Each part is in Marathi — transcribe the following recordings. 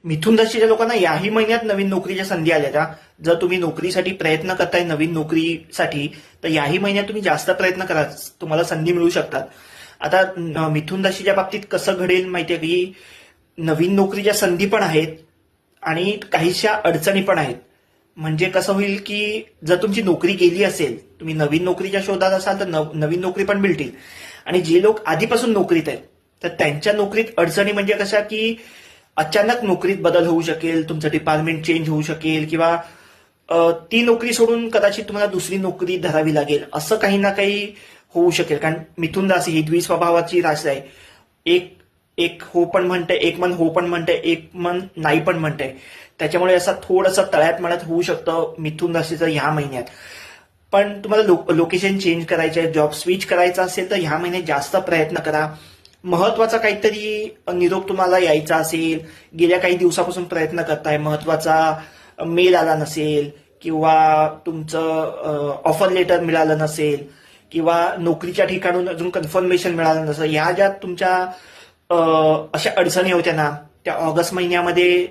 मिथुन राशीच्या लोकांना याही महिन्यात नवीन नोकरीच्या संधी आल्या का? जर तुम्ही नोकरीसाठी प्रयत्न करताय नवीन नोकरीसाठी, तर याही महिन्यात तुम्ही जास्त प्रयत्न करा, तुम्हाला संधी मिळू शकतात. आता मिथुन राशीच्या बाबतीत कसं घडेल माहितीये की नवीन नोकरीच्या संधी पण आहेत आणि काहीशा अडचणी पण आहेत. म्हणजे कसं होईल की जर तुमची नोकरी गेली असेल, तुम्ही नवीन नोकरीच्या शोधात असाल तर नवीन नोकरी पण मिळतील. आणि जे लोक आधीपासून नोकरीत आहेत तर त्यांच्या नोकरीत अडचणी म्हणजे कशा की अचानक नोकरीत बदल होऊ शकेल, तुमचं डिपार्टमेंट चेंज होऊ शकेल किंवा ती नोकरी सोडून कदाचित तुम्हाला दुसरी नोकरी धरावी लागेल, असं काही ना काही होऊ शकेल. कारण मिथुन राशी ही द्विस्वभावाची राशी आहे. एक एक हो पण म्हणते, एक मन हो पण म्हणते, एक मन नाही पण म्हणते. त्याच्यामुळे असं थोडंसं तळ्यात मळ्यात होऊ शकतं मिथुन राशीचं ह्या महिन्यात. पण तुम्हाला लोकेशन चेंज करायचं आहे, जॉब स्विच करायचा असेल तर ह्या महिन्यात जास्त प्रयत्न करा. महत्वाचा काहीतरी निरोप तुम्हाला यायचा असेल, गेल्या काही दिवसापासून प्रयत्न करताय, महत्वाचा मेल आला नसेल किंवा तुमचं ऑफर लेटर मिळालं नसेल किंवा नोकरीच्या ठिकाणून अजून कन्फर्मेशन मिळालं नसेल, ह्या ज्या तुमच्या अशा अडचणी होत्या ना, त्या ऑगस्ट महिन्यामध्ये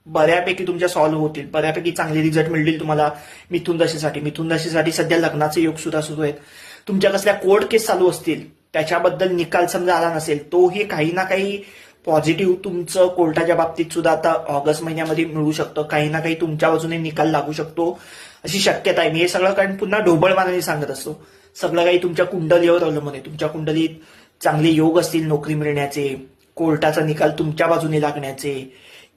बऱ्यापैकी तुमच्या सॉल्व्ह होतील, बऱ्यापैकी चांगले रिझल्ट मिळतील तुम्हाला मिथुन राशीसाठी. मिथुन राशीसाठी सध्या लग्नाचे योग सुद्धा सुरू आहेत. तुमच्या कसल्या कोर्ट केस चालू असतील, त्याच्याबद्दल निकाल समजा आला नसेल, तोही काही ना काही पॉझिटिव्ह तुमचं कोर्टाच्या बाबतीत सुद्धा आता ऑगस्ट महिन्यामध्ये मिळू शकतं. काही ना काही तुमच्या बाजूने निकाल लागू शकतो अशी शक्यता आहे. मी हे सगळं कारण पुन्हा ढोबळमानाने सांगत असतो. सगळं काही तुमच्या कुंडलीवर अवलंबून आहे. तुमच्या कुंडलीत चांगले योग असतील नोकरी मिळण्याचे, कोर्टाचा निकाल तुमच्या बाजूने लागण्याचे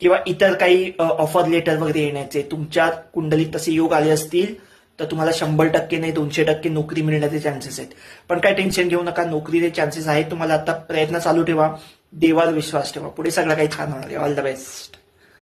किंवा इतर काही ऑफर लेटर वगैरे येण्याचे, तुमच्या कुंडलीत तसे योग आले असतील तर तुम्हाला 100% नाही 200% नोकरी मिळण्याचे चान्सेस आहेत. पण काय टेन्शन घेऊ नका, नोकरीचे चान्सेस आहेत. तुम्हाला आता प्रयत्न चालू ठेवा, देवावर विश्वास ठेवा, पुढे सगळं काही छान होणार आहे. All the best.